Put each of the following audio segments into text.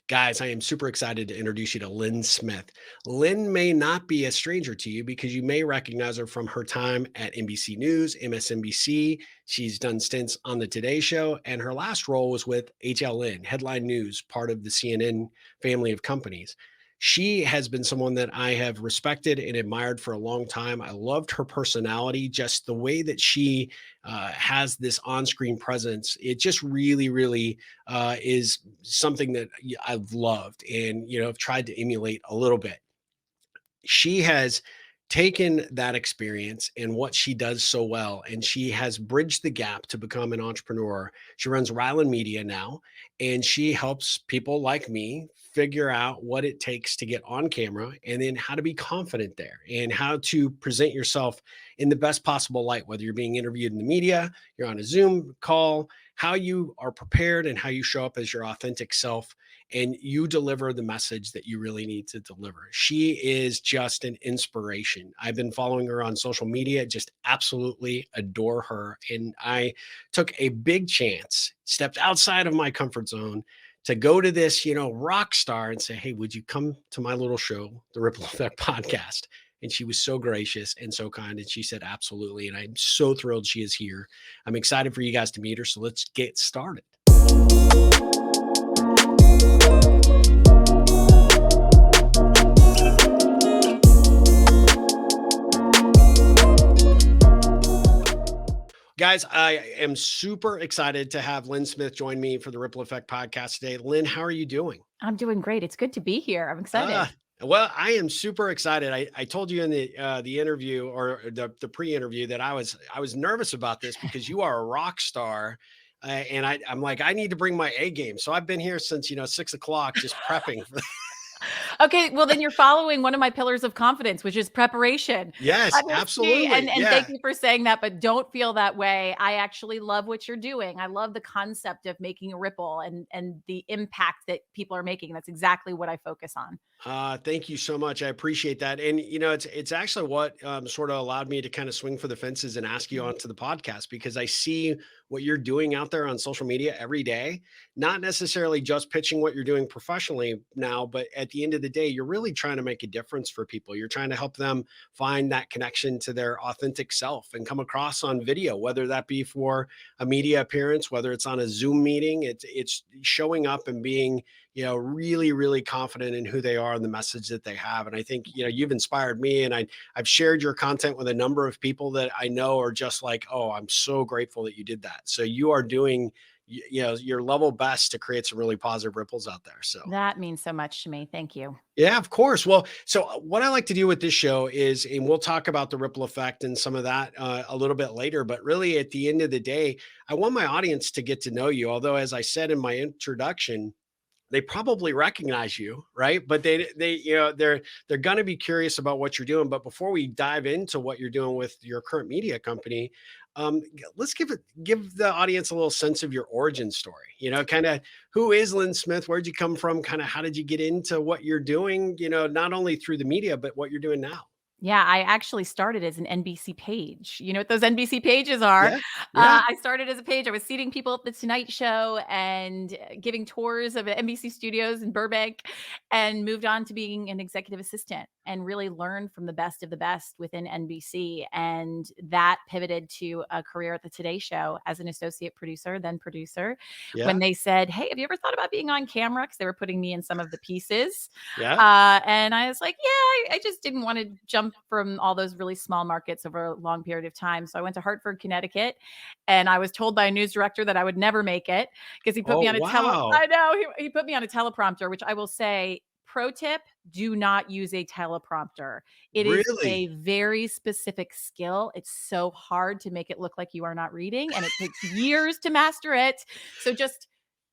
Guys, I am super excited to introduce you to Lynn Smith. Lynn may not be a stranger to you because you may recognize her from her time at NBC News, MSNBC. She's done stints on the Today Show, and her last role was with HLN, Headline News, part of the CNN family of companies. She has been someone that I have respected and admired for a long time. I loved her personality, just the way that she has this on-screen presence. It just really is something that I've loved and have tried to emulate a little bit. She has taken that experience and what she does so well, and she has bridged the gap to become an entrepreneur. She runs Ryland Media now, and she helps people like me figure out what it takes to get on camera and then how to be confident there and how to present yourself in the best possible light, whether you're being interviewed in the media, you're on a Zoom call, how you are prepared and how you show up as your authentic self and you deliver the message that you really need to deliver. She is just an inspiration. I've been following her on social media, just absolutely adore her. And I took a big chance, stepped outside of my comfort zone to go to this, rock star and say, hey, would you come to my little show, the Ripple Effect podcast? And she was so gracious and so kind. And she said, absolutely. And I'm so thrilled she is here. I'm excited for you guys to meet her. So let's get started. Guys, I am super excited to have Lynn Smith join me for the Ripple Effect podcast today. Lynn, how are you doing? I'm doing great. It's good to be here. I'm excited. Well, I am super excited. I told you in the interview or the pre-interview that I was nervous about this because you are a rock star, and I'm like, I need to bring my A game. So I've been here since 6 o'clock just prepping. Okay, well then you're following one of my pillars of confidence, which is preparation. Yes, absolutely. And thank you for saying that, but don't feel that way. I actually love what you're doing. I love the concept of making a ripple and the impact that people are making. That's exactly what I focus on. Thank you so much. I appreciate that. And it's actually what sort of allowed me to kind of swing for the fences and ask you onto the podcast because I see what you're doing out there on social media every day, not necessarily just pitching what you're doing professionally now, but at the end of the day, you're really trying to make a difference for people. You're trying to help them find that connection to their authentic self and come across on video, whether that be for a media appearance, whether it's on a Zoom meeting, it's showing up and being really confident in who they are and the message that they have. And I think, you've inspired me and I've shared your content with a number of people that I know are just like, oh, I'm so grateful that you did that. So you are doing, your level best to create some really positive ripples out there. So that means so much to me. Thank you. Yeah, of course. Well, so what I like to do with this show is, and we'll talk about the ripple effect and some of that a little bit later, but really at the end of the day, I want my audience to get to know you. Although, as I said in my introduction, they probably recognize you, right? But they're going to be curious about what you're doing. But before we dive into what you're doing with your current media company, let's give the audience a little sense of your origin story. Kind of who is Lynn Smith? Where'd you come from? Kind of how did you get into what you're doing? Not only through the media, but what you're doing now. Yeah, I actually started as an NBC page. You know what those NBC pages are? Yeah. I started as a page. I was seating people at the Tonight Show and giving tours of NBC studios in Burbank, and moved on to being an executive assistant and really learned from the best of the best within NBC. And that pivoted to a career at the Today Show as an associate producer, then producer. Yeah. When they said, hey, have you ever thought about being on camera? Because they were putting me in some of the pieces. Yeah. And I was like, yeah, I just didn't want to jump from all those really small markets over a long period of time. So I went to Hartford, Connecticut, and I was told by a news director that I would never make it because he put me on a I know he put me on a teleprompter, which I will say, pro tip, do not use a teleprompter. It is a very specific skill. It's so hard to make it look like you are not reading, and it takes years to master it. So just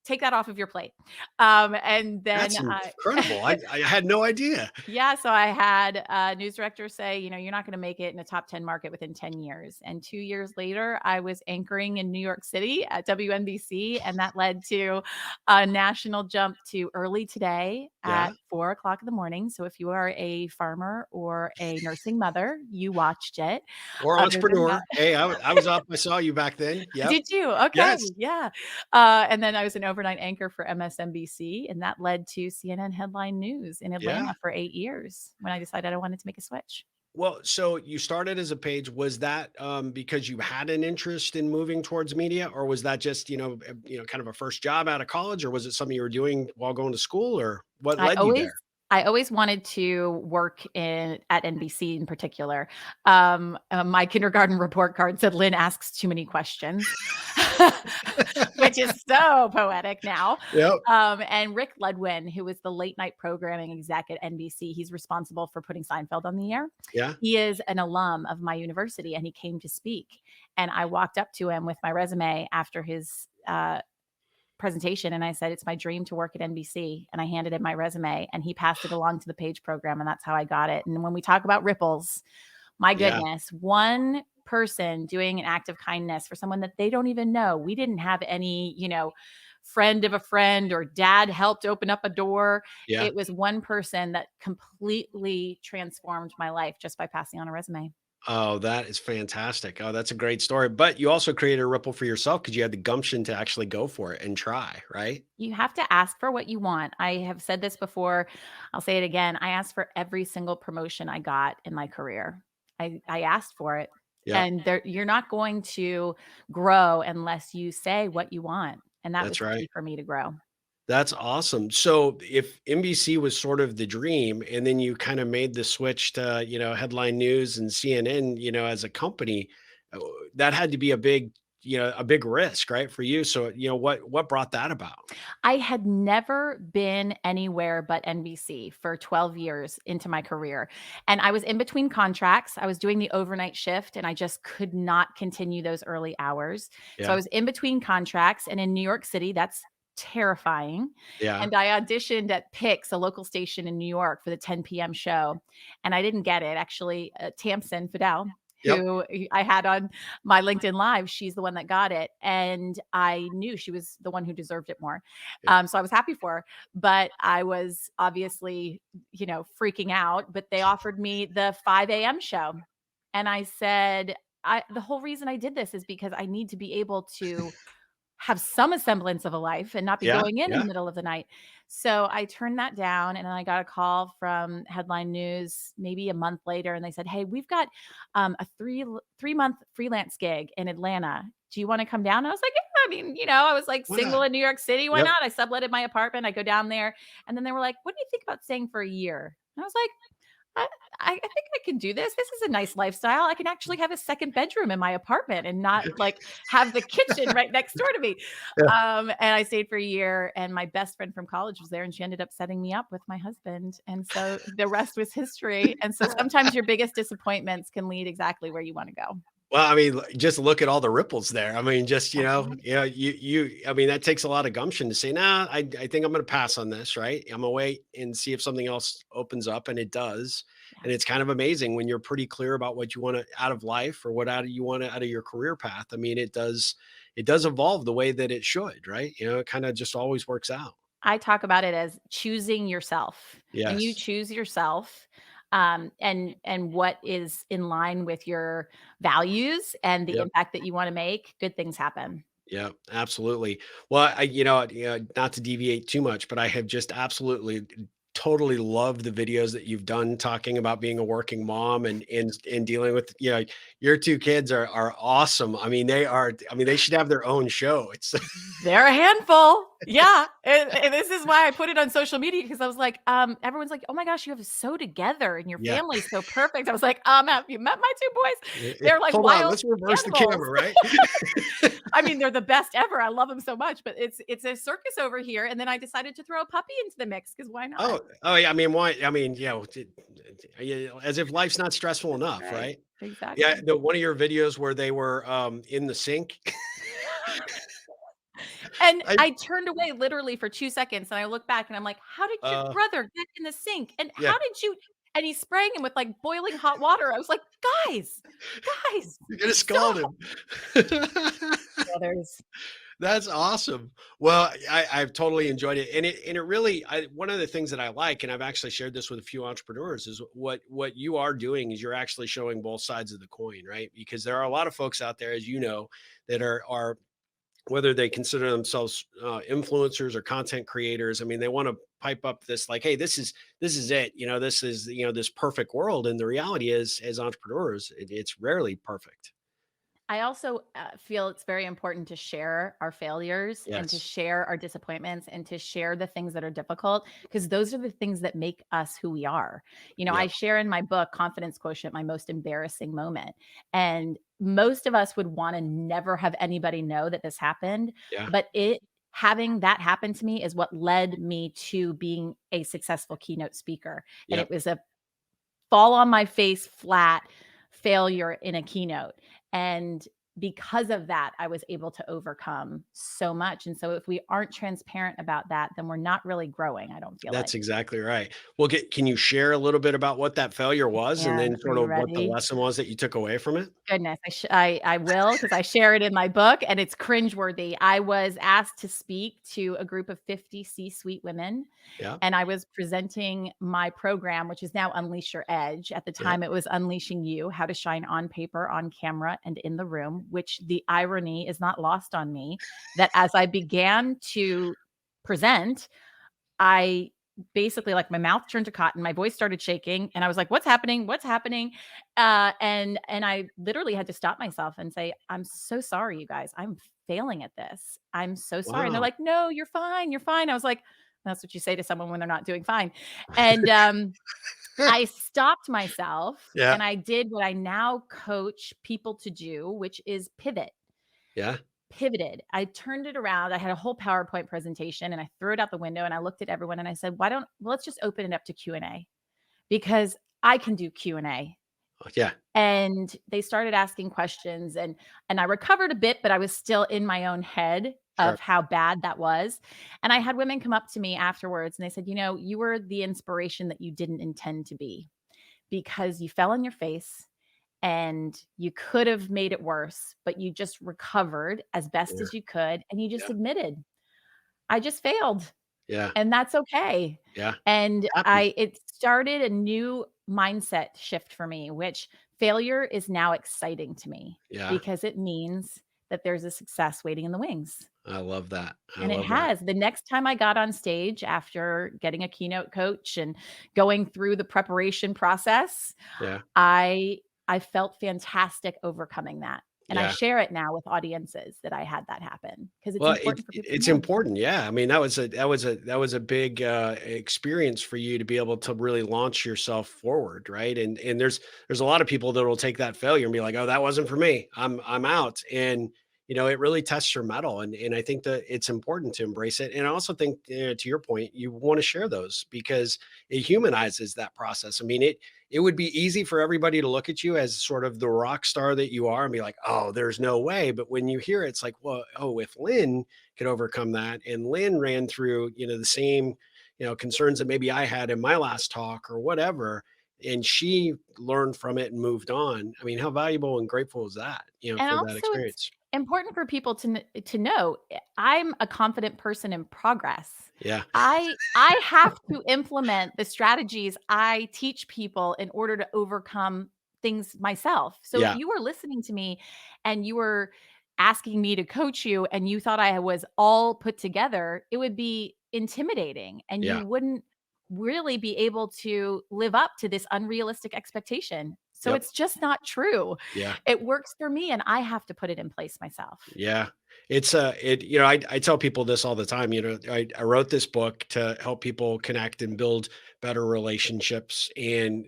take that off of your plate. And then that's incredible. I had no idea. Yeah. So I had a news director say, you're not going to make it in a top 10 market within 10 years. And 2 years later, I was anchoring in New York City at WNBC. And that led to a national jump to Early Today at 4 o'clock in the morning. So if you are a farmer or a nursing mother, you watched it. Or entrepreneur. Hey, I was up. I saw you back then. Yeah. Did you? Okay. Yes. Yeah. And then I was an overnight anchor for MSNBC, and that led to CNN headline news in Yeah. Atlanta for 8 years when I decided I wanted to make a switch. Well, so you started as a page. Was that because you had an interest in moving towards media, or was that just kind of a first job out of college, or was it something you were doing while going to school, or what I led you always there? I always wanted to work at NBC in particular. My kindergarten report card said, "Lynn asks too many questions," which is so poetic now. Yep. And Rick Ledwin, who was the late night programming exec at NBC, he's responsible for putting Seinfeld on the air. Yeah. He is an alum of my university, and he came to speak. And I walked up to him with my resume after his presentation, and I said, "It's my dream to work at NBC." And I handed him my resume, and he passed it along to the page program, and that's how I got it. And when we talk about ripples, my Yeah. goodness, one person doing an act of kindness for someone that they don't even know. We didn't have any, friend of a friend or dad helped open up a door. Yeah. It was one person that completely transformed my life just by passing on a resume. Oh, that is fantastic. Oh, that's a great story. But you also created a ripple for yourself because you had the gumption to actually go for it and try, right? You have to ask for what you want. I have said this before. I'll say it again. I asked for every single promotion I got in my career. I asked for it. Yep. And you're not going to grow unless you say what you want. And that was That's the right. key for me to grow. That's awesome. So if NBC was sort of the dream and then you kind of made the switch to, headline news and CNN, as a company, uh, that had to be a big risk, right? For you. So, what brought that about? I had never been anywhere but NBC for 12 years into my career. And I was in between contracts. I was doing the overnight shift and I just could not continue those early hours. So I Yeah. was in between contracts, and in New York City, that's terrifying. Yeah. And I auditioned at Pix, a local station in New York, for the 10 p.m. show. And I didn't get it. Actually, Tamsin Fidel, Yep. who I had on my LinkedIn Live, she's the one that got it. And I knew she was the one who deserved it more. Yeah. So I was happy for her, but I was obviously, freaking out. But they offered me the 5 a.m. show. And I said, the whole reason I did this is because I need to be able to have some semblance of a life and not be Yeah. going in Yeah. the middle of the night. So I turned that down, and then I got a call from Headline News maybe a month later, and they said, "Hey, we've got a 3-month freelance gig in Atlanta. Do you want to come down?" And I was like, "Yeah, I mean, I was like Why single not? in New York City. Why Yep. not?" I subletted my apartment. I go down there, and then they were like, "What do you think about staying for a year?" And I was like, I I think I can do this. This is a nice lifestyle. I can actually have a second bedroom in my apartment and not like have the kitchen right next door to me. Yeah. And I stayed for a year, and my best friend from college was there, and she ended up setting me up with my husband. And so the rest was history. And so sometimes your biggest disappointments can lead exactly where you want to go. Well, I mean, just look at all the ripples there. I mean, just, Mhm. I mean, that takes a lot of gumption to say, nah, I think I'm going to pass on this, right? I'm going to wait and see if something else opens up, and it does. Yeah. And it's kind of amazing when you're pretty clear about what you want out of life or you want out of your career path. I mean, it does evolve the way that it should, right? It kind of just always works out. I talk about it as choosing yourself. When you Yes. choose yourself, and what is in line with your values and the Yep. impact that you want to make, good things happen. Yeah, absolutely. Well, not to deviate too much, but I have just absolutely totally loved the videos that you've done talking about being a working mom and dealing with, your two kids are awesome. I mean, they should have their own show. It's They're a handful. Yeah. And this is why I put it on social media, because I was like, everyone's like, "Oh my gosh, you have so together and your yeah. family's so perfect." I was like, have you met my two boys? Yeah. They're like Hold on, wild let's reverse the animals. camera, right? I mean, they're the best ever. I love them so much, but it's a circus over here. And then I decided to throw a puppy into the mix because why not? Oh yeah. I mean, why? I mean, as if life's not stressful That's enough, right. right? Yeah. Exactly. The one of your videos where they were in the sink. And I I turned away literally for 2 seconds, and I look back and I'm like, "How did your uh brother get in the sink? And yeah. how did you?" And he's spraying him with, like, boiling hot water. I was like, "Guys, guys, You're gonna stop." scald him. Brothers. That's awesome. Well, I've totally enjoyed it, and it really one of the things that I like, and I've actually shared this with a few entrepreneurs, is what you are doing is you're actually showing both sides of the coin, right? Because there are a lot of folks out there, as you know, that are whether they consider themselves influencers or content creators. I mean, they want to pipe up this like, hey, this is it. This is this perfect world. And the reality is, as entrepreneurs, it's rarely perfect. I also feel it's very important to share our failures and to Yes. share our disappointments and to share the things that are difficult because those are the things that make us who we are. I Yep. share in my book, Confidence Quotient, my most embarrassing moment. And most of us would want to never have anybody know that this happened, Yeah. but having that happen to me is what led me to being a successful keynote speaker. And it Yep. was a fall on my face flat failure in a keynote. And because of that, I was able to overcome so much. And so if we aren't transparent about that, then we're not really growing, I don't feel That's like. exactly right. Well, can you share a little bit about what that failure was, and And then are sort you of what the ready? lesson was that you took away from it? Goodness, I will because I share it in my book and it's cringeworthy. I was asked to speak to a group of 50 C-suite women Yeah. and I was presenting my program, which is now Unleash Your Edge. At the Yeah. time, it was Unleashing You, How to Shine on Paper, on Camera, and in the Room, which the irony is not lost on me that as I began to present, I basically like my mouth turned to cotton, my voice started shaking, and I was like, "What's happening? What's happening?" And I literally had to stop myself and say, "I'm so sorry, you guys. I'm failing at this. I'm so sorry." And they're Wow. like, "No, you're fine. You're fine." I was like, "That's what you say to someone when they're not doing fine." And I stopped myself Yeah. and I did what I now coach people to do, which is pivot. Yeah. Pivoted. I turned it around. I had a whole PowerPoint presentation and I threw it out the window and I looked at everyone and I said, "Why don't well, let's just open it up to Q&A because I can do Q&A." Yeah. And they started asking questions and I recovered a bit, but I was still in my own head Sure. of how bad that was. And I had women come up to me afterwards and they said, "You were the inspiration that you didn't intend to be because you fell on your face and you could have made it worse, but you just recovered as best Yeah. as you could, and you just Yeah. admitted, 'I just failed,' Yeah. and that's okay." Yeah. And Happens. it started a new mindset shift for me, which failure is now exciting to me Yeah. because it means that there's a success waiting in the wings. I love that. I And it love that. has. The next time I got on stage after getting a keynote coach and going through the preparation process, Yeah. I I felt fantastic overcoming that, and I Yeah. share it now with audiences that I had that happen because it's Well, important for people to it's know. important. Yeah. I mean, that was a big experience for you to be able to really launch yourself forward, right? And there's a lot of people that will take that failure and be like, "Oh, that wasn't for me. I'm out." And it really tests your metal, and I think that it's important to embrace it. And I also think, to your point, you want to share those because it humanizes that process. I mean, it would be easy for everybody to look at you as sort of the rock star that you are and be like, "Oh, there's no way." But when you hear it, it's like, well, oh, if Lynn could overcome that, and Lynn ran through, the same, concerns that maybe I had in my last talk or whatever, and she learned from it and moved on. I mean, how valuable and grateful is that, And for that also it's experience? important for people to know I'm a confident person in progress. Yeah. I have to implement the strategies I teach people in order to overcome things myself. So if Yeah. you were listening to me and you were asking me to coach you and you thought I was all put together, it would be intimidating and you Yeah. wouldn't really be able to live up to this unrealistic expectation. So Yep. it's just not true. Yeah. It works for me and I have to put it in place myself. Yeah. I tell people this all the time. I wrote this book to help people connect and build better relationships. And,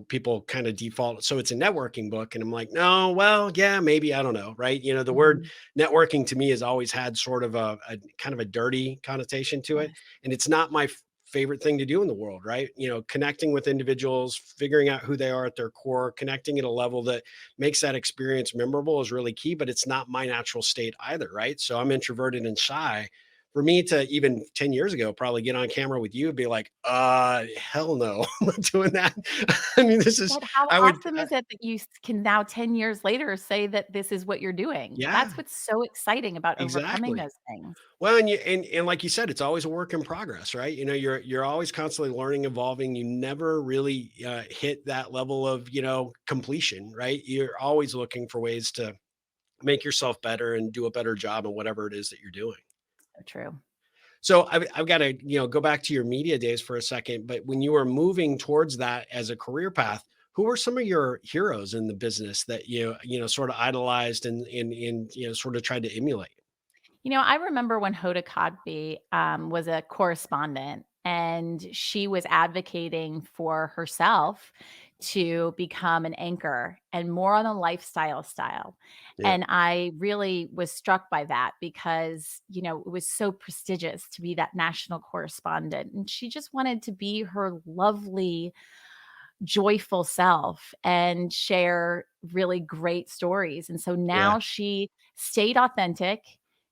people kind of default. So it's a networking book. And I'm like, no, well, yeah, maybe. I don't know. Right. The word Mhm. networking to me has always had sort of a kind of a dirty connotation to it. Yes. And it's not my favorite thing to do in the world. Right. Connecting with individuals, figuring out who they are at their core, connecting at a level that makes that experience memorable is really key, but it's not my natural state either, right? So I'm introverted and shy. For me to even 10 years ago, probably get on camera with you and be like, hell no, I'm not doing that. I mean, But how I would, awesome is it that you can now 10 years later say that this is what you're doing? yeah, That's what's so exciting about overcoming exactly. those things. Well, and like you said, it's always a work in progress, right? You're always constantly learning, evolving. You never really hit that level of completion, right? You're always looking for ways to make yourself better and do a better job in whatever it is that you're doing. So true. So I've got to, go back to your media days for a second, but when you were moving towards that as a career path, who were some of your heroes in the business that sort of idolized and sort of tried to emulate? I remember when Hoda Kotb was a correspondent and she was advocating for herself to become an anchor and more on a lifestyle style. Yeah. And I really was struck by that because, it was so prestigious to be that national correspondent. And she just wanted to be her lovely, joyful self and share really great stories. And so Yeah. now she stayed authentic.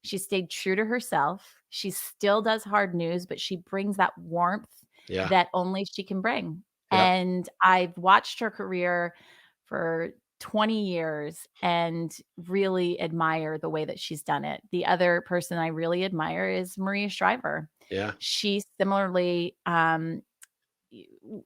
She stayed true to herself. She still does hard news, but she brings that warmth Yeah. that only she can bring. Yep. And I've watched her career for 20 years and really admire the way that she's done it. The other person I really admire is Maria Shriver. Yeah. She similarly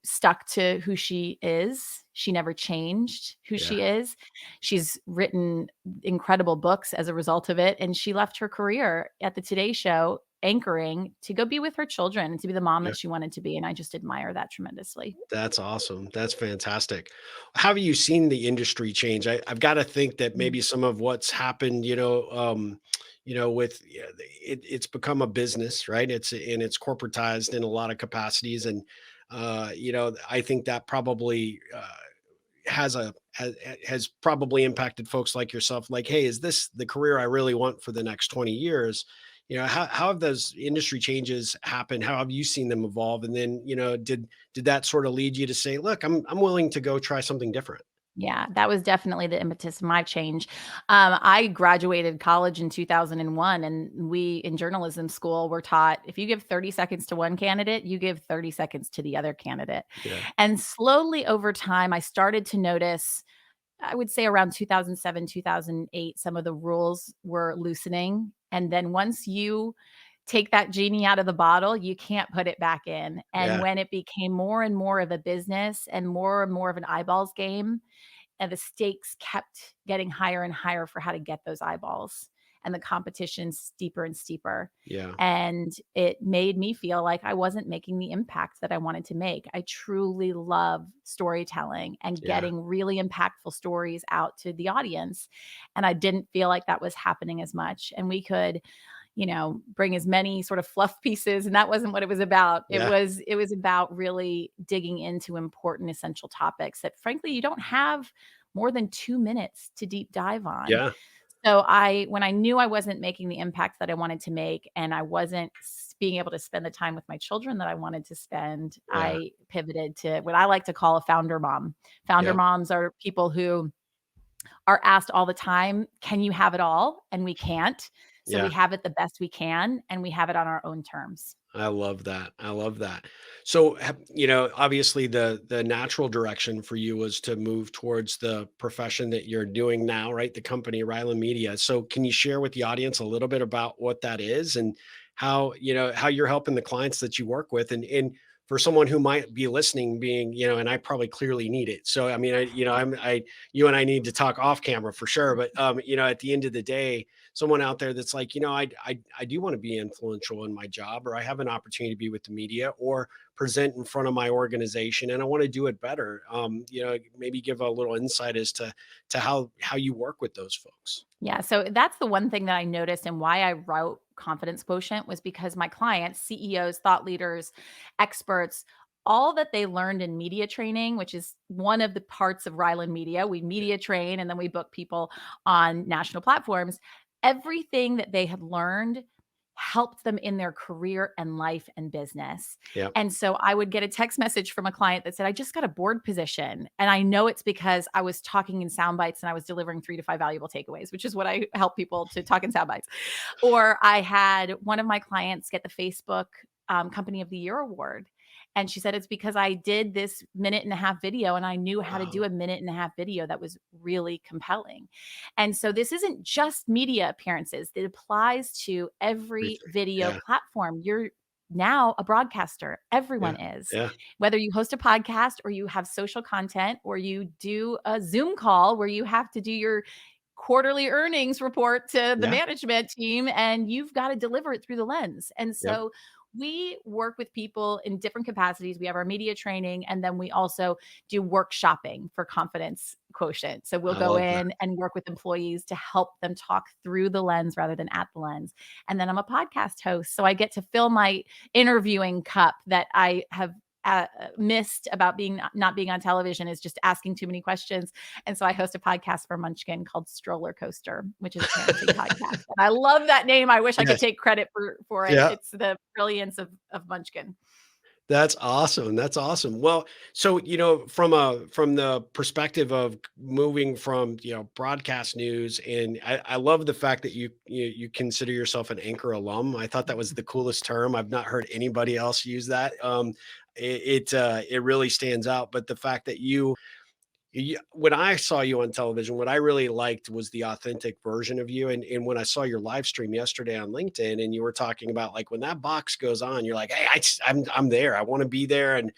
stuck to who she is. She never changed who Yeah. she is. She's written incredible books as a result of it, and she left her career at the Today Show anchoring to go be with her children and to be the mom Yeah. that she wanted to be, and I just admire that tremendously. That's awesome. That's fantastic. How have you seen the industry change? I've got to think that Mm. maybe some of what's happened, with it's become a business, right? It's corporatized in a lot of capacities, and I think that probably has probably impacted folks like yourself. Like, hey, is this the career I really want for the next 20 years? How have those industry changes happened? How have you seen them evolve? And then, did that sort of lead you to say, look, I'm willing to go try something different? Yeah, that was definitely the impetus of my change. I graduated college in 2001, and we in journalism school were taught if you give 30 seconds to one candidate, you give 30 seconds to the other candidate. Yeah. And slowly over time, I started to notice, I would say around 2007, 2008, some of the rules were loosening. And then once you take that genie out of the bottle, you can't put it back in. And Yeah. when it became more and more of a business and more of an eyeballs game, and the stakes kept getting higher and higher for how to get those eyeballs, and the competition steeper and steeper. Yeah. And it made me feel like I wasn't making the impact that I wanted to make. I truly love storytelling and Yeah. getting really impactful stories out to the audience. And I didn't feel like that was happening as much. And we could, bring as many sort of fluff pieces, and that wasn't what it was about. It Yeah. was it was about really digging into important essential topics that frankly you don't have more than 2 minutes to deep dive on. Yeah. So when I knew I wasn't making the impact that I wanted to make and I wasn't being able to spend the time with my children that I wanted to spend, Yeah. I pivoted to what I like to call a founder mom. Founder Yep. moms are people who are asked all the time, "Can you have it all?" And we can't. So we Yeah. have it the best we can, and we have it on our own terms. I love that. I love that. So, obviously the natural direction for you was to move towards the profession that you're doing now, right? The company Ryland Media. So, can you share with the audience a little bit about what that is and how you're helping the clients that you work with, and for someone who might be listening, being, and I probably clearly need it. So, I mean, you and I need to talk off camera for sure. But, at the end of the day, someone out there that's like, I do want to be influential in my job, or I have an opportunity to be with the media or present in front of my organization, and I want to do it better. Maybe give a little insight as to how you work with those folks. Yeah, so that's the one thing that I noticed and why I wrote Confidence Quotient was because my clients, CEOs, thought leaders, experts, all that they learned in media training, which is one of the parts of Ryland Media, we media train and then we book people on national platforms. Everything that they had learned helped them in their career and life and business. Yeah. And so I would get a text message from a client that said, I just got a board position. And I know it's because I was talking in sound bites and I was delivering 3 to 5 valuable takeaways, which is what I help people to talk in sound bites. Or I had one of my clients get the Facebook Company of the Year award. And she said, it's because I did this minute and a half video and I knew how to do Wow. a minute and a half video that was really compelling. And so this isn't just media appearances, it applies to every Everything. video Yeah. platform. You're now a broadcaster. Yeah. Everyone is. Yeah. Whether you host a podcast or you have social content or you do a Zoom call where you have to do your quarterly earnings report to the Yeah. management team, and you've got to deliver it through the lens. And Yep. so we work with people in different capacities. We have our media training, and then we also do workshopping for confidence quotient. So we'll I go love that. in and work with employees to help them talk through the lens rather than at the lens. And then I'm a podcast host, so I get to fill my interviewing cup that I have missed about being not being on television, is just asking too many questions. And so I host a podcast for Munchkin called StrollerCoaster, which is a parenting podcast. And I love that name. I wish I could Yes. take credit for it. Yeah. It's the brilliance of Munchkin. That's awesome. That's awesome. Well, so, from the perspective of moving from, broadcast news, and I love the fact that you consider yourself an anchor alum. I thought that was the coolest term. I've not heard anybody else use that. It really stands out. But the fact that when I saw you on television, what I really liked was the authentic version of you. And when I saw your live stream yesterday on LinkedIn, and you were talking about, like, when that box goes on, you're like, hey, I'm there. I want to be there. And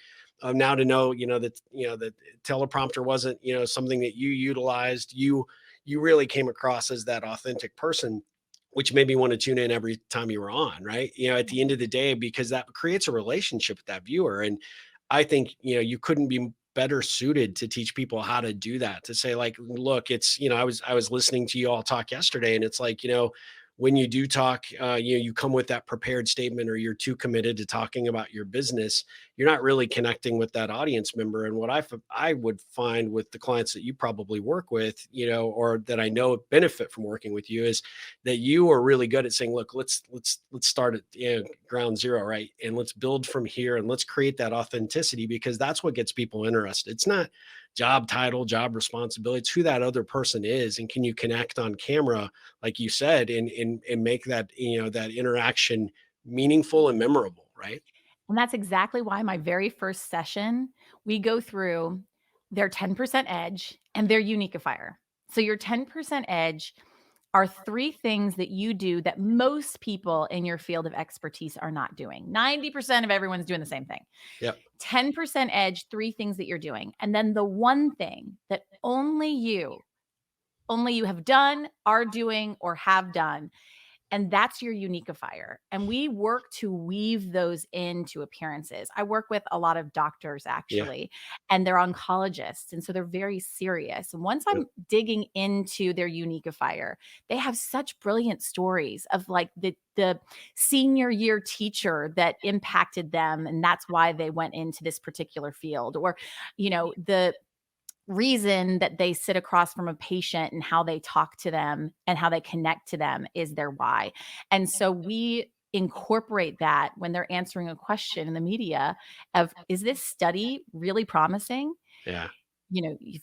now to know, that the teleprompter wasn't, something that you utilized. You really came across as that authentic person, which made me want to tune in every time you were on. Right? At the end of the day, because that creates a relationship with that viewer. And I think, you couldn't be better suited to teach people how to do that, to say, like, look, it's, I was listening to you all talk yesterday, and it's like, when you do talk, you come with that prepared statement, or you're too committed to talking about your business, you're not really connecting with that audience member. And what I would find with the clients that you probably work with, or that I know benefit from working with you, is that you are really good at saying, look, let's start at ground zero, right? And let's build from here, and let's create that authenticity, because that's what gets people interested. It's not job title, job responsibility. It's who that other person is, and can you connect on camera, like you said, and make that that interaction meaningful and memorable, right? And that's exactly why my very first session, we go through their 10% edge and their uniqueifier. So your 10% edge are 3 things that you do that most people in your field of expertise are not doing. 90% of everyone's doing the same thing. Yep. 10% edge, 3 things that you're doing. And then the one thing that only you have done, are doing, or have done, and that's your uniqueifier. And we work to weave those into appearances. I work with a lot of doctors, Yeah. actually, and they're oncologists. And so they're very serious. And once Yep. I'm digging into their uniqueifier, they have such brilliant stories of, like, the senior year teacher that impacted them. And that's why they went into this particular field, or, the reason that they sit across from a patient and how they talk to them and how they connect to them is their why. And so we incorporate that when they're answering a question in the media of, is this study really promising? Yeah.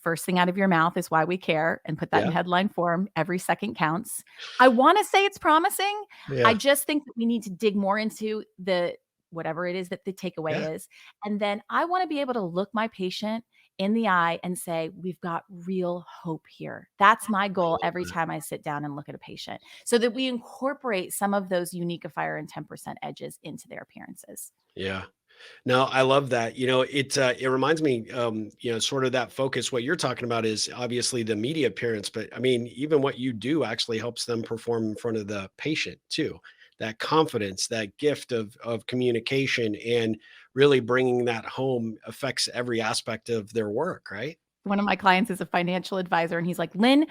First thing out of your mouth is why we care, and put that in Yeah. headline form. Every second counts. I want to say it's promising. I Yeah. just think that we need to dig more into the whatever it is that the Yeah. takeaway is. And then I want to be able to look my patient in the eye and say, we've got real hope here. That's my I goal love every that. time I sit down and look at a patient, so that we incorporate some of those uniqueifier and 10% edges into their appearances. Yeah. No, I love that. It reminds me, sort of that focus. What you're talking about is obviously the media appearance, but I mean, even what you do actually helps them perform in front of the patient too. That confidence, that gift of communication, and really bringing that home affects every aspect of their work, right? One of my clients is a financial advisor, and he's like, Lynn,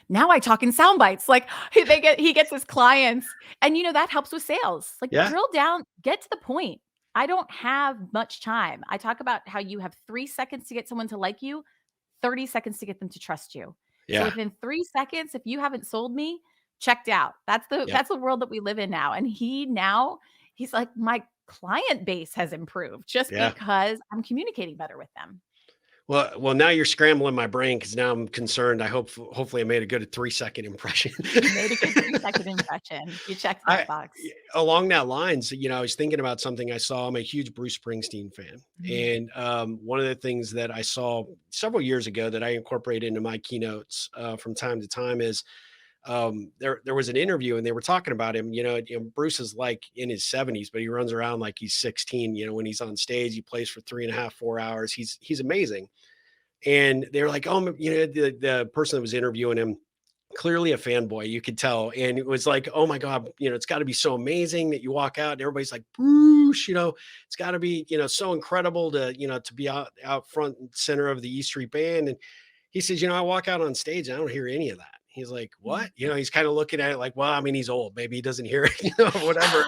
now I talk in sound bites. Like, he gets his clients, and that helps with sales. Like, Yeah. drill down, get to the point. I don't have much time. I talk about how you have 3 seconds to get someone to like you, 30 seconds to get them to trust you. So Yeah. within 3 seconds, if you haven't sold me, checked out. That's the Yep. that's the world that we live in now. And he's like, my client base has improved just Yeah. because I'm communicating better with them. Well, now you're scrambling my brain, because now I'm concerned. Hopefully I made a good 3-second impression. You made a good 3-second impression. You checked that box. Along that lines, I was thinking about something I saw. I'm a huge Bruce Springsteen fan. Mm. And one of the things that I saw several years ago that I incorporate into my keynotes from time to time is, there was an interview, and they were talking about him. Bruce is like in his 70s, but he runs around like he's 16. When he's on stage, he plays for 3.5, 4 hours. He's amazing. And they were like, oh, the person that was interviewing him clearly a fanboy, you could tell. And it was like, oh my God, it's got to be so amazing that you walk out and everybody's like, Bruce, it's got to be, so incredible to be out front and center of the E Street Band. And he says, I walk out on stage and I don't hear any of that. He's like, what? He's kind of looking at it like, well, I mean, he's old. Maybe he doesn't hear it, whatever.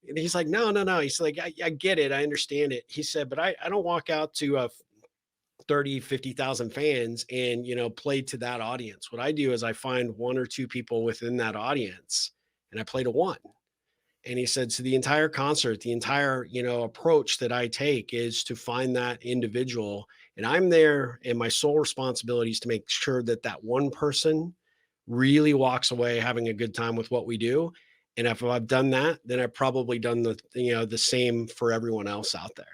And he's like, no, no, no. He's like, I get it. I understand it. He said, but I don't walk out to 30, 50,000 fans and, play to that audience. What I do is I find one or two people within that audience and I play to one. And he said, so the entire concert, the entire, approach that I take is to find that individual. And I'm there, and my sole responsibility is to make sure that that one person really walks away having a good time with what we do. And if I've done that, then I've probably done the same for everyone else out there.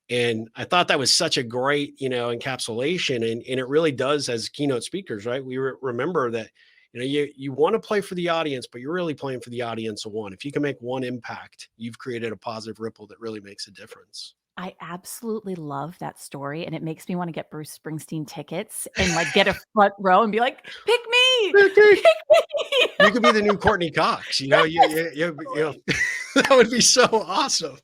And I thought that was such a great, encapsulation. And it really does, as keynote speakers, right? We remember that, you want to play for the audience, but you're really playing for the audience of one. If you can make one impact, you've created a positive ripple that really makes a difference. I absolutely love that story, and it makes me wanna get Bruce Springsteen tickets and, like, get a front row and be like, "Pick me! Okay. Pick me!" You could be the new Courtney Cox, that would be so awesome.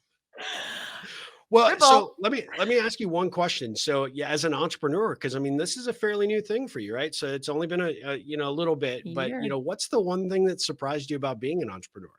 Well, Ripple. so let me ask you one question. So, yeah, as an entrepreneur, because I mean, this is a fairly new thing for you, right? So it's only been a little bit, but Year. what's the one thing that surprised you about being an entrepreneur?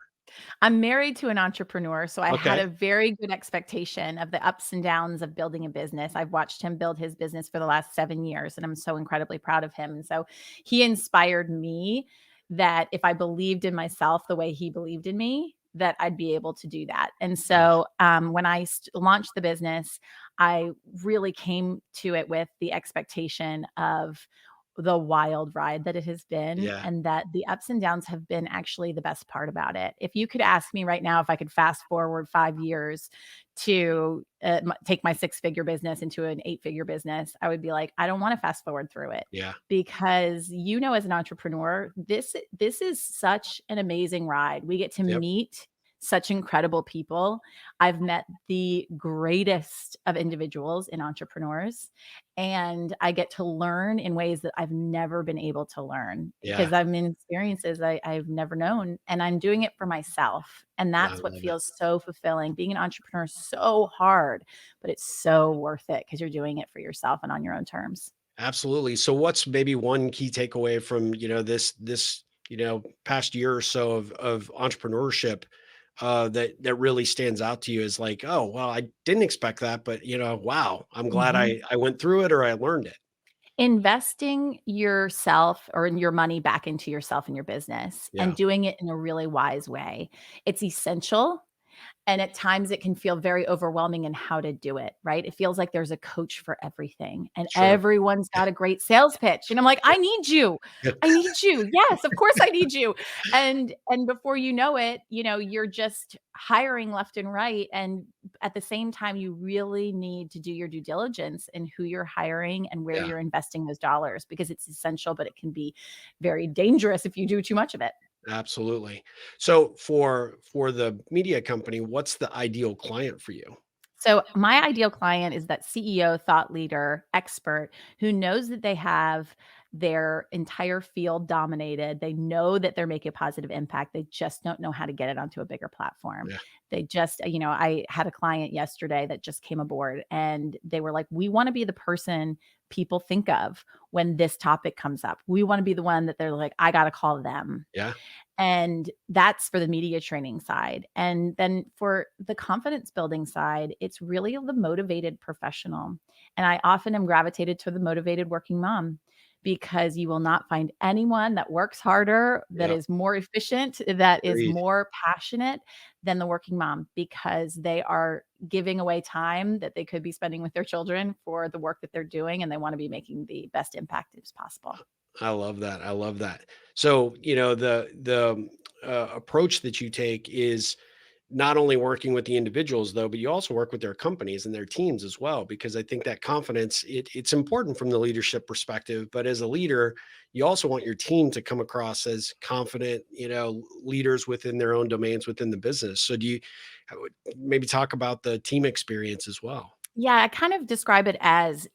I'm married to an entrepreneur, so I had Okay. a very good expectation of the ups and downs of building a business. I've watched him build his business for the last 7 years, and I'm so incredibly proud of him, and so he inspired me that if I believed in myself the way he believed in me, that I'd be able to do that, and Yeah. so, when I launched the business, I really came to it with the expectation of the wild ride that it has been, Yeah. and that the ups and downs have been actually the best part about it. If you could ask me right now if I could fast forward 5 years to, take my six-figure business into an eight-figure business, I would be like, "I don't wanna fast forward through it." Yeah. Because, as an entrepreneur, this is such an amazing ride. We get to Yep. meet such incredible people. I've met the greatest of individuals in entrepreneurs, and I get to learn in ways that I've never been able to learn Yeah. because I'm in experiences I've never known, and I'm doing it for myself, and I that's what love it. feels so fulfilling. Being an entrepreneur is so hard, but it's so worth it because 'cause you're doing it for yourself and on your own terms. Absolutely. So what's maybe one key takeaway from, this, past year or so of entrepreneurship that really stands out to you is like, oh, well, I didn't expect that, but wow, I'm glad Mhm. I went through it or I learned it. Investing yourself or in your money back into yourself and your business and Yeah, doing it in a really wise way. It's essential. And at times it can feel very overwhelming in how to do it, right? It feels like there's a coach for everything and sure. everyone's got a great sales pitch. And I'm like, I need you. Yeah. I need you. Yes, of course I need you. And before you know it, you're just hiring left and right. And at the same time, you really need to do your due diligence in who you're hiring and where Yeah, you're investing those dollars because it's essential, but it can be very dangerous if you do too much of it. absolutely. So for the media company, what's the ideal client for you? So, my ideal client is that CEO, thought leader, expert who knows that they have their entire field dominated. They know that they're making a positive impact. They just don't know how to get it onto a bigger platform. Yeah, They just, I had a client yesterday that just came aboard and they were like, we want to be the person people think of when this topic comes up. We want to be the one that they're like, I got to call them. yeah, And that's for the media training side. And then for the confidence building side, it's really the motivated professional. And I often am gravitated to the motivated working mom because you will not find anyone that works harder, that yeah. is more efficient, that is Agreed. more passionate than the working mom because they are giving away time that they could be spending with their children for the work that they're doing and they want to be making the best impact as possible. I love that. I love that. So, the approach that you take is not only working with the individuals though, but you also work with their companies and their teams as well, because I think that confidence, it's important from the leadership perspective, but as a leader, you also want your team to come across as confident, leaders within their own domains within the business. So do you maybe talk about the team experience as well? Yeah, I kind of describe it as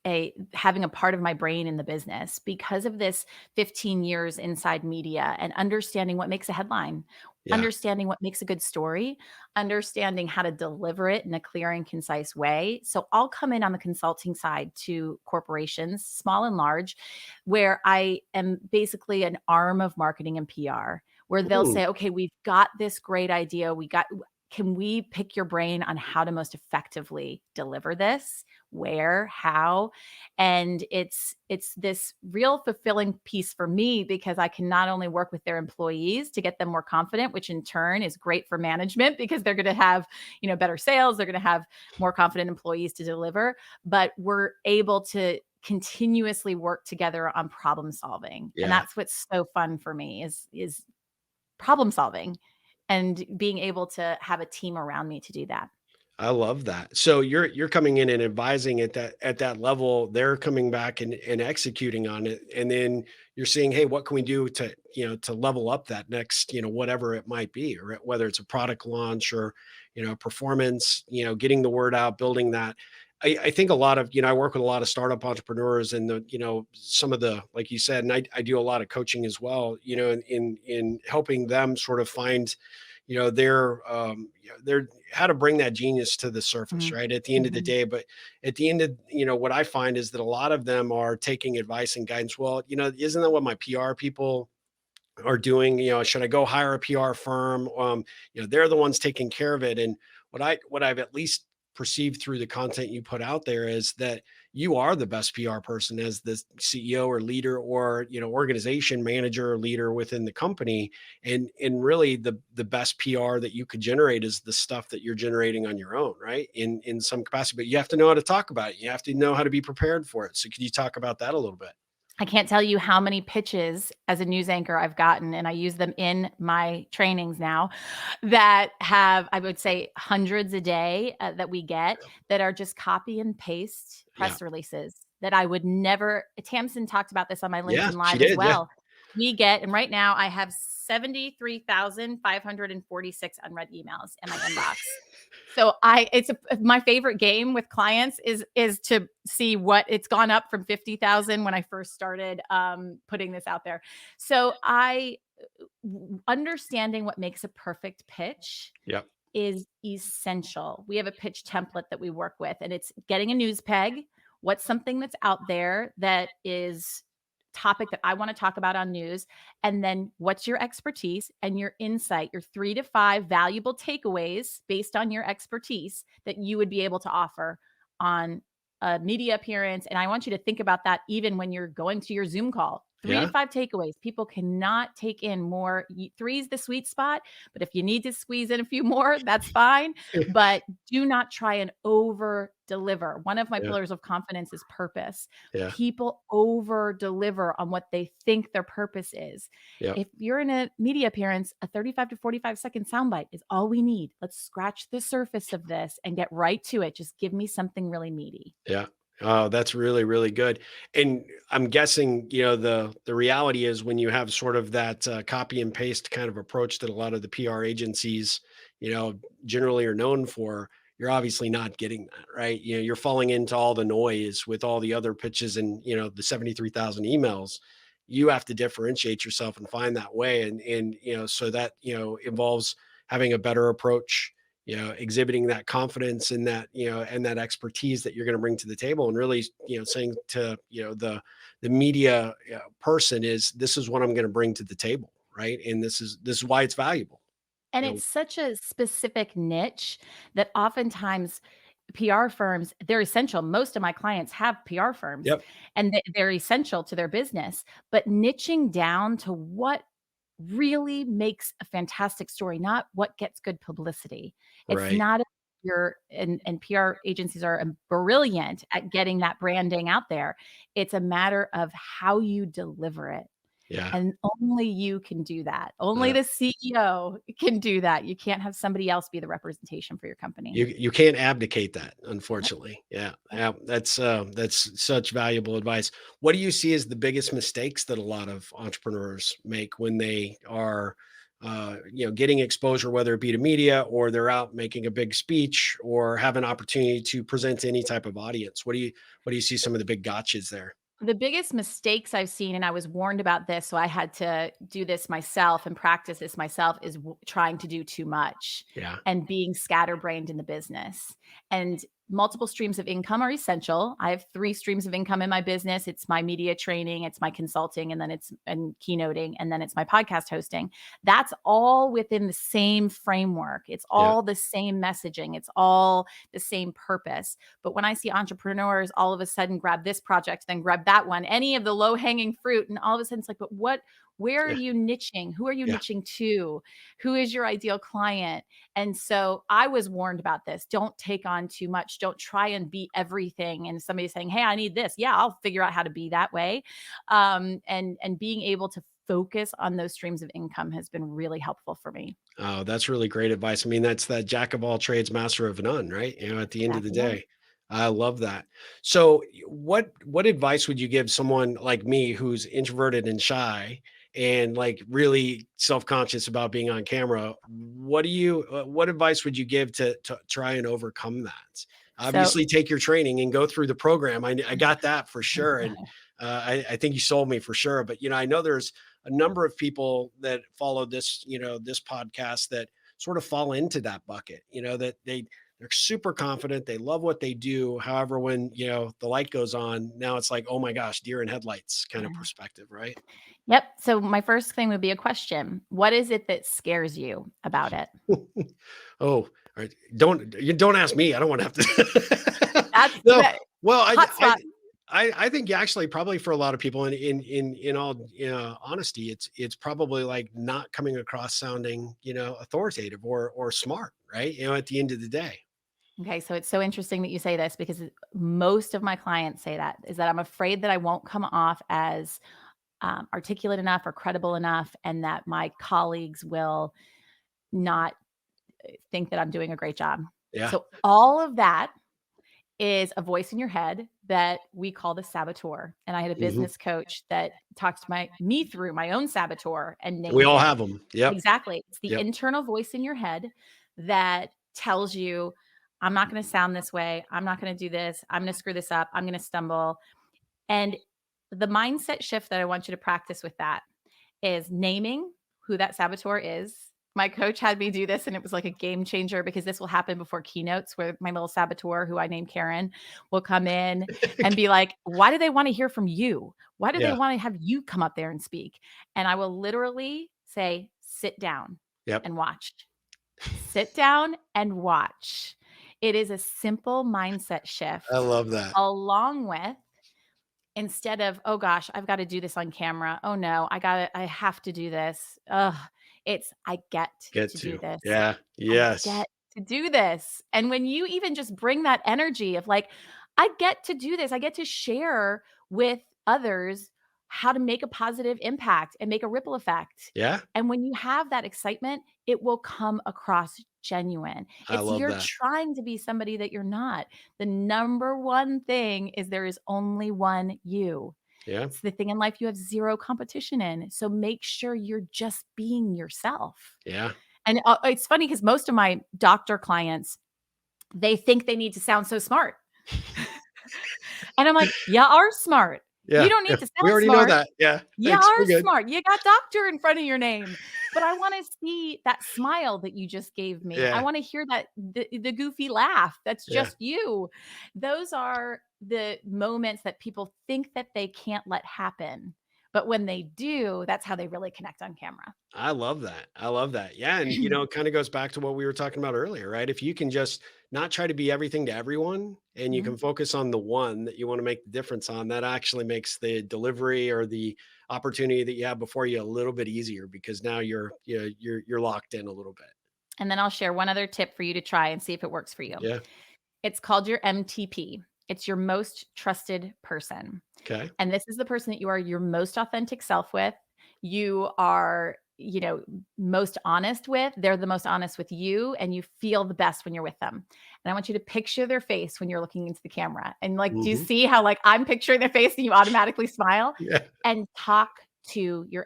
having a part of my brain in the business because of this 15 years inside media and understanding what makes a headline, Yeah. understanding what makes a good story, understanding how to deliver it in a clear and concise way. So I'll come in on the consulting side to corporations, small and large, where I am basically an arm of marketing and PR, where they'll Mm, say, okay, we've got this great idea. Can we pick your brain on how to most effectively deliver this? Where, how? And it's this real fulfilling piece for me because I can not only work with their employees to get them more confident, which in turn is great for management because they're going to have, better sales, they're going to have more confident employees to deliver, but we're able to continuously work together on problem solving. And yeah. that's what's so fun for me is problem solving and being able to have a team around me to do that. I love that. So you're coming in and advising at that level. They're coming back and executing on it, and then you're saying, "Hey, what can we do to to level up that next whatever it might be, or whether it's a product launch or performance, getting the word out, building that." I think a lot of I work with a lot of startup entrepreneurs, and the some of the like you said, and I do a lot of coaching as well. In helping them sort of find their how to bring that genius to the surface, Mhm. right, at the end of the Mhm. day. But at the end of what I find is that a lot of them are taking advice and guidance. Well, isn't that what my PR people are doing? Should I go hire a PR firm? They're the ones taking care of it. And what I've at least perceived through the content you put out there is that you are the best PR person as the CEO or leader or organization manager or leader within the company. And really the best PR that you could generate is the stuff that you're generating on your own, right? In some capacity. But you have to know how to talk about it. You have to know how to be prepared for it. So could you talk about that a little bit? I can't tell you how many pitches as a news anchor I've gotten, and I use them in my trainings now that have, I would say, hundreds a day that we get that are just copy and paste Yeah. press releases that I would never. Tamsin talked about this on my Yeah, LinkedIn she Live as did. Yeah. well. We get, and right now I have 73,546 unread emails in my inbox. So my favorite game with clients is to see what it's gone up from 50,000 when I first started putting this out there. So understanding what makes a perfect pitch Yep. is essential. We have a pitch template that we work with, and it's getting a news peg. What's something that's out there that is topic that I want to talk about on news? And then what's your expertise and your insight, your 3 to 5 valuable takeaways based on your expertise that you would be able to offer on a media appearance. And I want you to think about that even when you're going to your Zoom call. Three to Yeah. five takeaways. People cannot take in more. Three is the sweet spot. But if you need to squeeze in a few more, that's fine. But do not try and over deliver. One of my Yeah. pillars of confidence is purpose. Yeah. People over deliver on what they think their purpose is. Yeah. If you're in a media appearance, a 35 to 45-second soundbite is all we need. Let's scratch the surface of this and get right to it. Just give me something really meaty. Yeah. Oh, that's really, really good. And I'm guessing, the reality is when you have sort of that copy and paste kind of approach that a lot of the PR agencies, generally are known for, you're obviously not getting that, right? You're falling into all the noise with all the other pitches and, the 73,000 emails. You have to differentiate yourself and find that way. And, so that, involves having a better approach, exhibiting that confidence and that, and that expertise that you're going to bring to the table, and really, saying to, the media person is, this is what I'm going to bring to the table, right? And this is why it's valuable. And You know, it's such a specific niche that oftentimes PR firms, they're essential. Most of my clients have PR firms yep, and they're essential to their business, but niching down to what really makes a fantastic story, not what gets good publicity. It's right, not and PR agencies are brilliant at getting that branding out there. It's a matter of how you deliver it. yeah. And only you can do that. Only the CEO can do that. You can't have somebody else be the representation for your company. You can't abdicate that, Yep, unfortunately. Yeah, yep. yeah, that's such valuable advice. What do you see as the biggest mistakes that a lot of entrepreneurs make when they are getting exposure, whether it be to media or they're out making a big speech or have an opportunity to present to any type of audience? What do you see some of the big gotchas there? The biggest mistakes I've seen, and I was warned about this, so I had to do this myself and practice this myself, is trying to do too much Yeah. and being scatterbrained in the business. And multiple streams of income are essential. I have 3 streams of income in my business. It's my media training, it's my consulting, and then it's and keynoting, and then it's my podcast hosting. That's all within the same framework. It's Yeah. all the same messaging. It's all the same purpose. But when I see entrepreneurs all of a sudden grab this project, then grab that one, any of the low hanging fruit, and all of a sudden it's like, but where are Yeah. you niching? Who are you Yeah. niching to? Who is your ideal client? And so I was warned about this. Don't take on too much. Don't try and be everything. And somebody's saying, hey, I need this. Yeah, I'll figure out how to be that way. And being able to focus on those streams of income has been really helpful for me. Oh, that's really great advice. I mean, that's that jack of all trades, master of none, right? At the end of the Exactly right. day. I love that. So, what advice would you give someone like me who's introverted and shy and like really self-conscious about being on camera? What advice would you give to try and overcome that? So Obviously, take your training and go through the program. I got that for sure, and I think you sold me for sure. But I know there's a number of people that follow this podcast that sort of fall into that bucket, that they're super confident, they love what they do. However, when the light goes on, now it's like, oh my gosh, deer in headlights kind of yeah. perspective, right? Yep. So my first thing would be a question. What is it that scares you about it? Oh, all right. Don't ask me. I don't want to have to. That's No. the Well, hot spot. I think actually probably for a lot of people in all honesty, it's probably like not coming across sounding authoritative or smart, right? At the end of the day. Okay, so it's so interesting that you say this because most of my clients say that is that I'm afraid that I won't come off as articulate enough or credible enough, and that my colleagues will not think that I'm doing a great job. Yeah. So all of that is a voice in your head that we call the saboteur. And I had a Hmm. business coach that talked me through my own saboteur and We named all it. have them. Yep. Exactly. It's the Yep. internal voice in your head that tells you, I'm not going to sound this way. I'm not going to do this. I'm going to screw this up. I'm going to stumble. And the mindset shift that I want you to practice with that is naming who that saboteur is. My coach had me do this, and it was like a game changer because this will happen before keynotes where my little saboteur, who I named Karen, will come in and be like, why do they want to hear from you? Why do they Yeah. want to have you come up there and speak? And I will literally say, sit down Yep. and watch. Sit down and watch. It is a simple mindset I shift love that. along with, instead of, "Oh gosh, I've got to do this on camera. Oh no, I have to do this." Ugh, it's, "I get Get to do to. this. Yeah. I Yes. get to do this." And when you even just bring that energy of like, "I get to do this. I get to share with others how to make a positive impact and make a ripple effect." Yeah. And when you have that excitement, it will come across genuine. I It's love you're that. trying to be somebody that you're not. The number one thing is there is only one you. Yeah. It's the thing in life you have zero competition in. So make sure you're just being yourself. Yeah. And it's funny because most of my doctor clients, they think they need to sound so smart. And I'm like, you are smart. You Yeah. don't Yeah. need to We sound already know smart. that. Yeah. You Thanks. are We're good. smart. You got doctor in front of your name. But I want to see that smile that you just gave me. I Yeah. want to hear that the goofy laugh. That's Yeah. just you. Those are the moments that people think that they can't let happen. But when they do, that's how they really connect on camera. I love that. I love that. Yeah. And, it kind of goes back to what we were talking about earlier, right? If you can just not try to be everything to everyone and you can Mhm. focus on the one that you want to make the difference on, that actually makes the delivery or the opportunity that you have before you a little bit easier because now you're locked in a little bit. And then I'll share one other tip for you to try and see if it works for you. Yeah. It's called your MTP. It's your most trusted person. Okay. And this is the person that you are your most authentic self with. You are, most honest with. They're the most honest with you, and you feel the best when you're with them. And I want you to picture their face when you're looking into the camera. And like, do you Hmm. see how like I'm picturing their face and you automatically smile? Yeah. And talk to your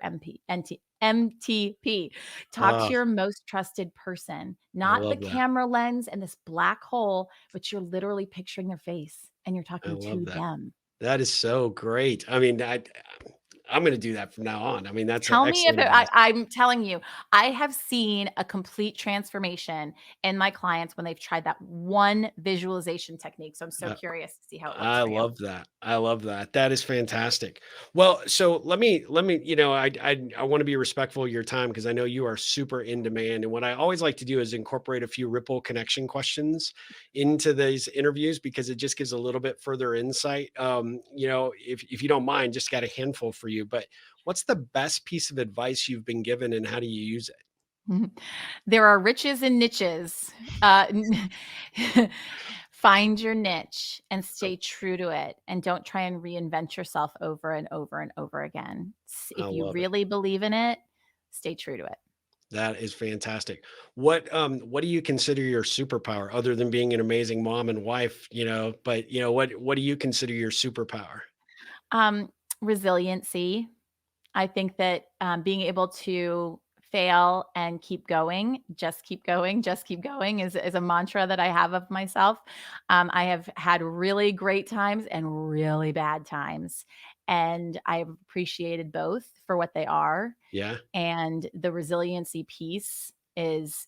MTP. Talk to Oh, your most trusted person, I not the love that. camera lens and this black hole, but you're literally picturing their face and you're I talking love to that. them. That is so great. I mean, I'm gonna do that from now on. I mean, that's Tell me if excellent it advice. I'm telling you, I have seen a complete transformation in my clients when they've tried that one visualization technique, so I'm so Uh, curious to see how it works I for you. love that. I love that. That is fantastic. Well, so let me, I want to be respectful of your time because I know you are super in demand. And what I always like to do is incorporate a few ripple connection questions into these interviews because it just gives a little bit further insight. If you don't mind, just got a handful for you. But what's the best piece of advice you've been given and how do you use it? There are riches and niches. Uh, find your niche and Oh, stay true to it, and don't try and reinvent yourself over and over and over again. I If you love it. really believe in it, stay true to it. That is fantastic. What do you consider your superpower other than being an amazing mom and wife, but what do you consider your superpower? Um, resiliency. I think that, being able to fail and keep going, just keep going, just keep going is a mantra that I have of myself. I have had really great times and really bad times, and I've appreciated both for what they are, Yeah, and the resiliency piece is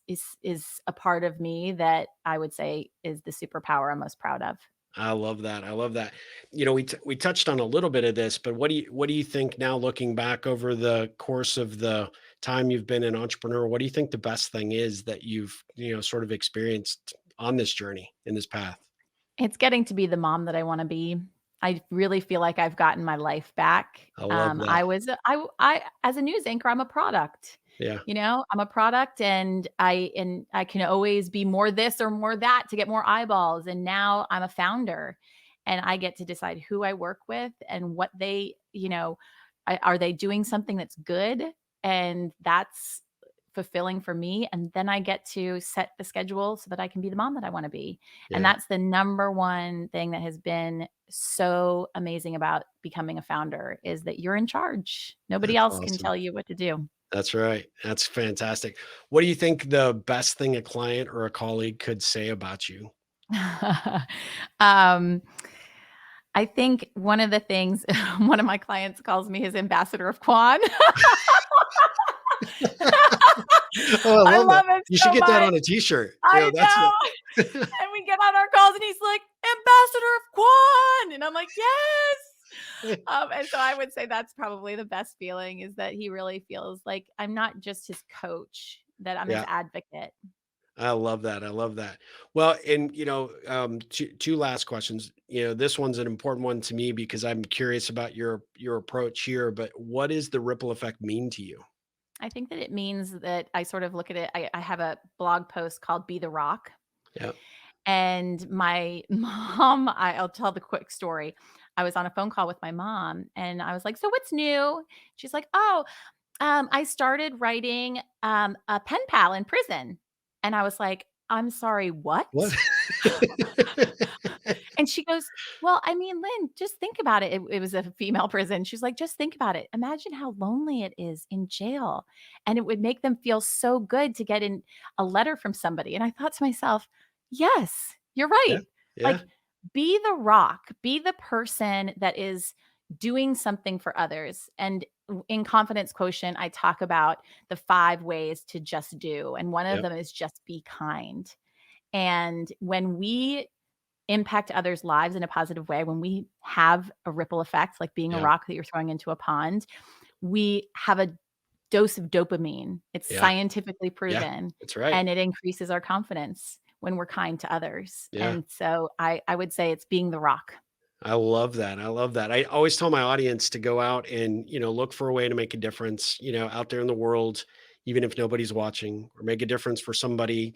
a part of me that I would say is the superpower I'm most proud of. I love that. I love that. We touched on a little bit of this, but what do you think now looking back over the course of the time you've been an entrepreneur, what do you think the best thing is that you've, sort of experienced on this journey in this path? It's getting to be the mom that I wanna be. I really feel like I've gotten my life back. I love that. I was a I as a news anchor, I'm a product. Yeah. I'm a product and I can always be more this or more that to get more eyeballs, and now I'm a founder, and I get to decide who I work with and what they, are they doing something that's good, and that's fulfilling for me, and then I get to set the schedule so that I can be the mom that I wanna be, and Yeah. that's the number one thing that has been so amazing about becoming a founder is that you're in charge. Nobody That's else can awesome. tell you what to do. That's right. That's fantastic. What do you think the best thing a client or a colleague could say about you? Um, I think one of the things one of my clients calls me his ambassador of Quan. Oh, I I love that. love it You should so get that much. on a t-shirt. I That's know. the And we get on our calls and he's like, "Ambassador of Quan," and I'm like, "Yes." And so I would say that's probably the best feeling is that he really feels like I'm not just his coach, that I'm his Yeah, advocate. I love that. I love that. Well, and two last questions. This one's an important one to me because I'm curious about your approach here. But what does the ripple effect mean to you? I think that it means that I sort of look at it I have a blog post called Be the Rock, Yeah. and my mom I'll tell the quick story. I was on a phone call with my mom, and I was like, "So what's new?" She's like, "Oh, I started writing, a pen pal in prison." And I was like, "I'm sorry, what?" What? And she goes, "Well, I mean, Lynn, just think about it." It was a female prison. She's like, "Just think about it. Imagine how lonely it is in jail, and it would make them feel so good to get in a letter from somebody." And I thought to myself, "Yes, you're Yeah. right." Yeah. Like, be the rock, be the person that is doing something for others. And in Confidence Quotient, I talk about the 5 ways to just do, and one of Yep. them is just be kind. And when we impact others' lives in a positive way, when we have a ripple effect, like being a Yeah. rock that you're throwing into a pond, we have a dose of dopamine. It's Yeah. scientifically Yeah. proven, That's right. and it increases our confidence when we're kind to others. Yeah. And so I would say it's being the rock. I love that. I love that. I always tell my audience to go out and, look for a way to make a difference, out there in the world, even if nobody's watching, or make a difference for somebody,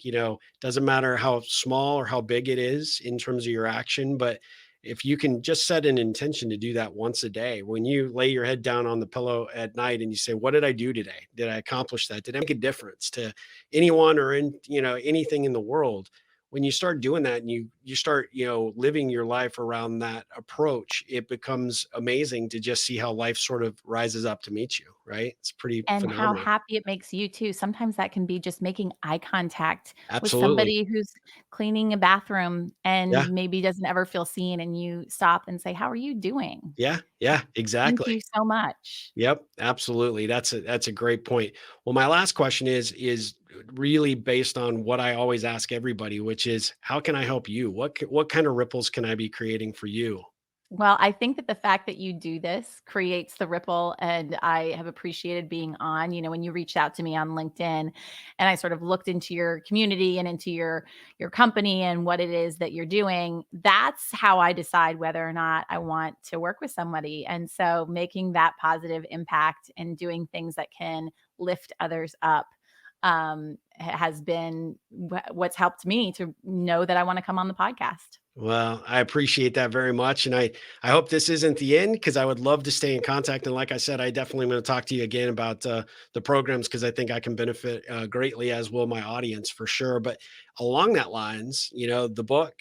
doesn't matter how small or how big it is in terms of your action. But if you can just set an intention to do that once a day, when you lay your head down on the pillow at night and you say, what did I do today? Did I accomplish that? Did I make a difference to anyone or anything in the world? when you start doing that and you start, living your life around that approach, it becomes amazing to just see how life sort of rises up to meet you, right? It's pretty And how phenomenal. happy it makes you too. Sometimes that can be just making eye contact with Absolutely. somebody who's cleaning a bathroom Yeah. and maybe doesn't ever feel seen, and you stop and say, "How are you doing? Yeah. Yeah. Thank Exactly. you so much." Yep, absolutely. That's a great point. Well, my last question is really based on what I always ask everybody, which is how can I help you? What kind of ripples can I be creating for you? Well, I think that the fact that you do this creates the ripple, and I have appreciated being on. When you reached out to me on LinkedIn, and I sort of looked into your community and into your company and what it is that you're doing, that's how I decide whether or not I want to work with somebody. And so making that positive impact and doing things that can lift others up has been what's helped me to know that I want to come on the podcast. Well, I appreciate that very much. And I hope this isn't the end because I would love to stay in contact. And like I said, I definitely am going to talk to you again about the programs because I think I can benefit greatly, as will my audience for sure. But along that lines, the book,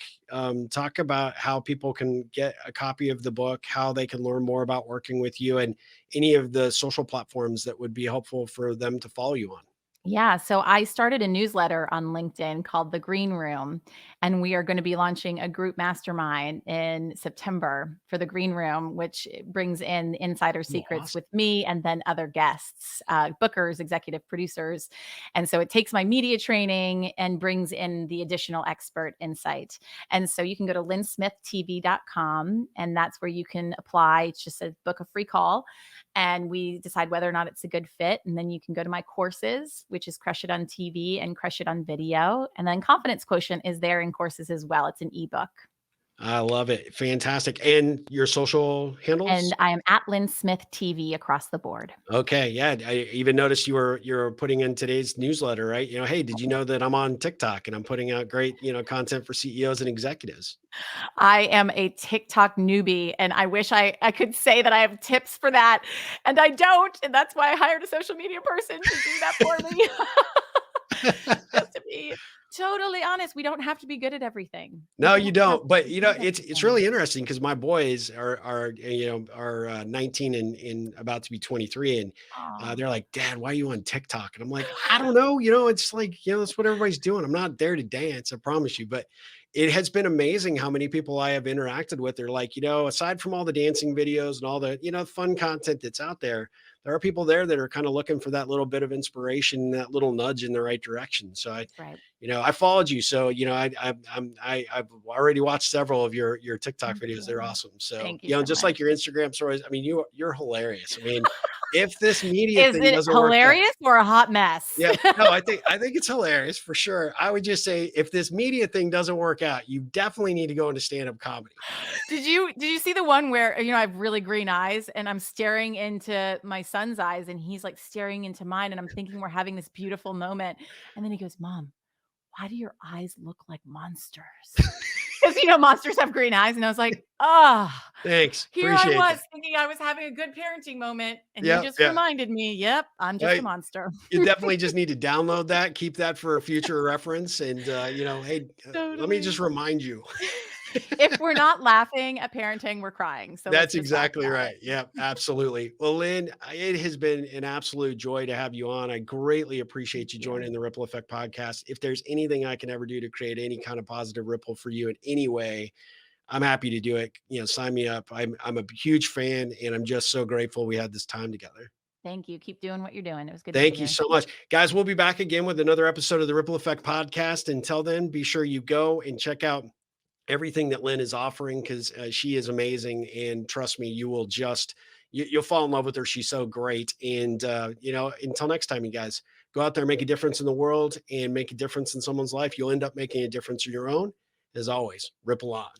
talk about how people can get a copy of the book, how they can learn more about working with you, and any of the social platforms that would be helpful for them to follow you on. Yeah, so I started a newsletter on LinkedIn called The Green Room, and we are going to be launching a group mastermind in September for The Green Room, which brings in insider Oh, secrets awesome. with me and then other guests, bookers, executive producers. And so it takes my media training and brings in the additional expert insight. And so you can go to lynnsmithtv.com, and that's where you can apply. It's just a book a free call, and we decide whether or not it's a good fit. And then you can go to my courses, which is Crush It on TV and Crush It on Video. And then Confidence Quotient is there in courses as well. It's an ebook. I love it. Fantastic. And your social And handles? I am at Lynn Smith TV across the board. Okay, yeah, I even noticed you're putting in today's newsletter, right? Hey, did you know that I'm on TikTok and I'm putting out great, content for CEOs and executives? I am a TikTok newbie, and I wish I could say that I have tips for that, and I don't. And that's why I hired a social media person to do that for me. Just to be totally honest, we don't have to be good at everything. We No, you don't have don't. to But be good at it's everything. really interesting because my boys are 19 and about to be 23, and Aw. they're like, "Dad, why are you on TikTok?" And I'm like, "I don't know. It's like that's what everybody's doing. I'm not there to dance, I promise you." But it has been amazing how many people I have interacted with. They're like, aside from all the dancing videos and all the fun content that's out there, there are people there that are kind of looking for that little bit of inspiration, that little nudge in the right direction. So That's right. I followed you, so I've already watched several of your TikTok Thank videos. They're you. awesome. So Thank you so just much. like your Instagram stories. I mean, you're hilarious. I mean, if this media Is thing it doesn't work out, hilarious or a hot mess? yeah, no, I think it's hilarious for sure. I would just say if this media thing doesn't work out, you definitely need to go into stand up comedy. Did you see the one where, I have really green eyes and I'm staring into my son's eyes and he's like staring into mine and I'm thinking we're having this beautiful moment. And then he goes, "Mom, why do your eyes look like monsters?" Because monsters have green eyes. And I was like, "Ah, Thanks, here I appreciate was that. thinking I was having a good parenting moment, and you Yeah, just yeah. reminded me, yep, I'm just a Right. monster." You definitely just need to download that, keep that for future reference, and hey, let me just Totally. remind you. If we're not laughing at parenting, we're crying. So let's That's just talk exactly about right. it. Yeah, absolutely. Well, Lynn, it has been an absolute joy to have you on. I greatly Thank appreciate you you. joining the Ripple Effect podcast. If there's anything I can ever do to create any kind of positive ripple for you in any way, I'm happy to do it. Sign me up. I'm a huge fan, and I'm just so grateful we had this time together. Thank you. Keep doing what you're doing. It was good to be Thank you here. so much. Guys, we'll be back again with another episode of the Ripple Effect podcast. Until then, be sure you go and check out everything that Lynn is offering because she is amazing. And trust me, you'll fall in love with her. She's so great. And, until next time, you guys go out there, make a difference in the world and make a difference in someone's life. You'll end up making a difference in your own. As always, ripple on.